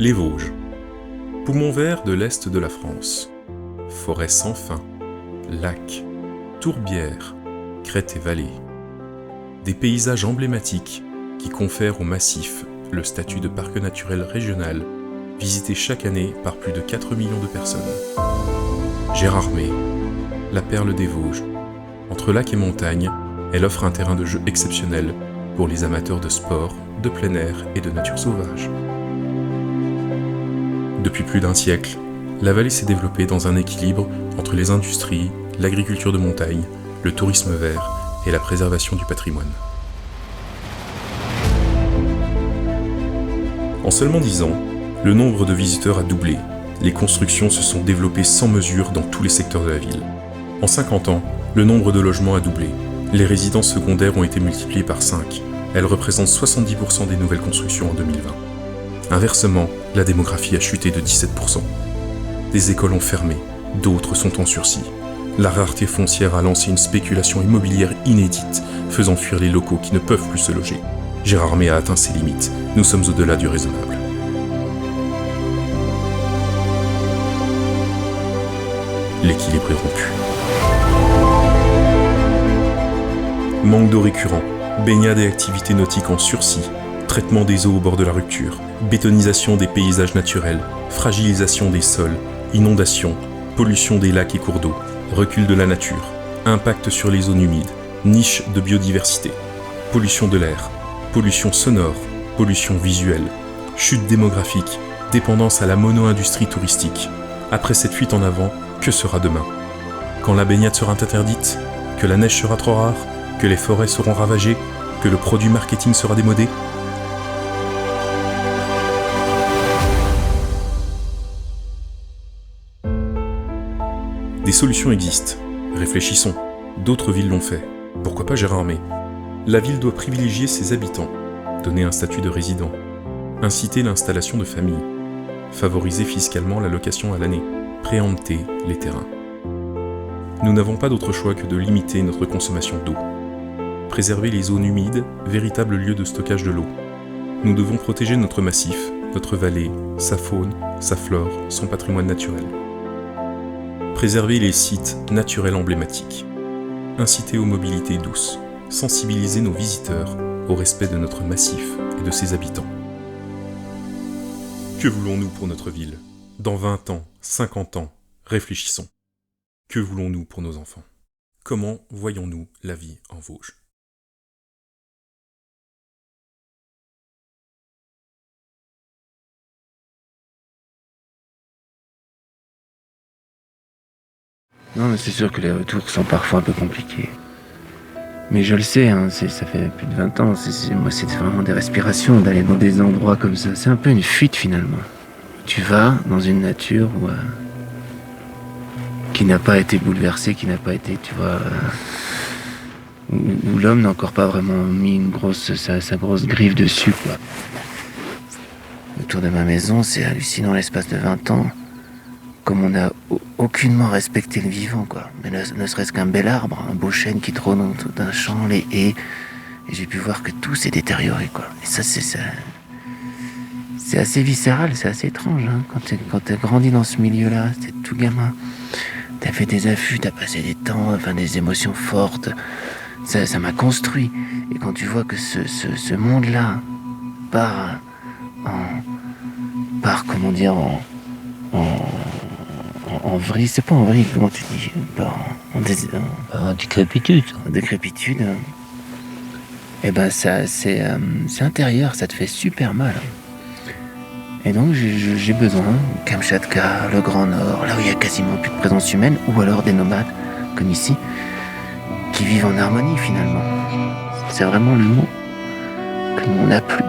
Les Vosges. Poumon vert de l'Est de la France. Forêts sans fin. Lacs. Tourbières. Crêtes et vallées. Des paysages emblématiques qui confèrent au massif le statut de parc naturel régional, visité chaque année par plus de 4 millions de personnes. Gérardmer, la perle des Vosges. Entre lac et montagne, elle offre un terrain de jeu exceptionnel pour les amateurs de sport, de plein air et de nature sauvage. Depuis plus d'un siècle, la vallée s'est développée dans un équilibre entre les industries, l'agriculture de montagne, le tourisme vert et la préservation du patrimoine. En seulement 10 ans, le nombre de visiteurs a doublé. Les constructions se sont développées sans mesure dans tous les secteurs de la ville. En 50 ans, le nombre de logements a doublé. Les résidences secondaires ont été multipliées par 5. Elles représentent 70% des nouvelles constructions en 2020. Inversement, la démographie a chuté de 17%. Des écoles ont fermé, d'autres sont en sursis. La rareté foncière a lancé une spéculation immobilière inédite, faisant fuir les locaux qui ne peuvent plus se loger. Gérardmer a atteint ses limites. Nous sommes au-delà du raisonnable. L'équilibre est rompu. Manque d'eau récurrent, baignade et activités nautiques en sursis, traitement des eaux au bord de la rupture, bétonisation des paysages naturels, fragilisation des sols, inondations, pollution des lacs et cours d'eau, recul de la nature, impact sur les zones humides, niche de biodiversité, pollution de l'air, pollution sonore, pollution visuelle, chute démographique, dépendance à la mono-industrie touristique. Après cette fuite en avant, que sera demain ? Quand la baignade sera interdite ? Que la neige sera trop rare ? Que les forêts seront ravagées ? Que le produit marketing sera démodé ? Des solutions existent. Réfléchissons. D'autres villes l'ont fait. Pourquoi pas Gérardmer ? La ville doit privilégier ses habitants, donner un statut de résident, inciter l'installation de familles, favoriser fiscalement la location à l'année, préempter les terrains. Nous n'avons pas d'autre choix que de limiter notre consommation d'eau. Préserver les zones humides, véritables lieux de stockage de l'eau. Nous devons protéger notre massif, notre vallée, sa faune, sa flore, son patrimoine naturel. Préserver les sites naturels emblématiques. Inciter aux mobilités douces. Sensibiliser nos visiteurs au respect de notre massif et de ses habitants. Que voulons-nous pour notre ville ? Dans 20 ans, 50 ans, réfléchissons. Que voulons-nous pour nos enfants ? Comment voyons-nous la vie en Vosges ? Non, mais c'est sûr que les retours sont parfois un peu compliqués. Mais je le sais, hein, ça fait plus de 20 ans. Moi, c'est vraiment des respirations d'aller dans des endroits comme ça. C'est un peu une fuite finalement. Tu vas dans une nature qui n'a pas été bouleversée, qui n'a pas été, tu vois, où l'homme n'a encore pas vraiment mis sa grosse griffe dessus, quoi. Autour de ma maison, c'est hallucinant l'espace de 20 ans. Comme on n'a aucunement respecté le vivant, quoi. Mais ne serait-ce qu'un bel arbre, un beau chêne qui trône autour d'un champ, les haies. Et j'ai pu voir que tout s'est détérioré, quoi. Et ça, c'est assez viscéral, c'est assez étrange, hein. Quand t'as grandi dans ce milieu-là, t'es tout gamin. T'as fait des affûts, t'as passé des temps, enfin des émotions fortes. Ça m'a construit. Et quand tu vois que ce monde-là part comment dire, en vrille, c'est pas en vrille, comment tu dis, en décrépitude. En décrépitude. Et ben ça, c'est intérieur, ça te fait super mal. Et donc j'ai besoin, Kamchatka, le Grand Nord, là où il y a quasiment plus de présence humaine, ou alors des nomades, comme ici, qui vivent en harmonie finalement. C'est vraiment le mot que l'on n'a plus.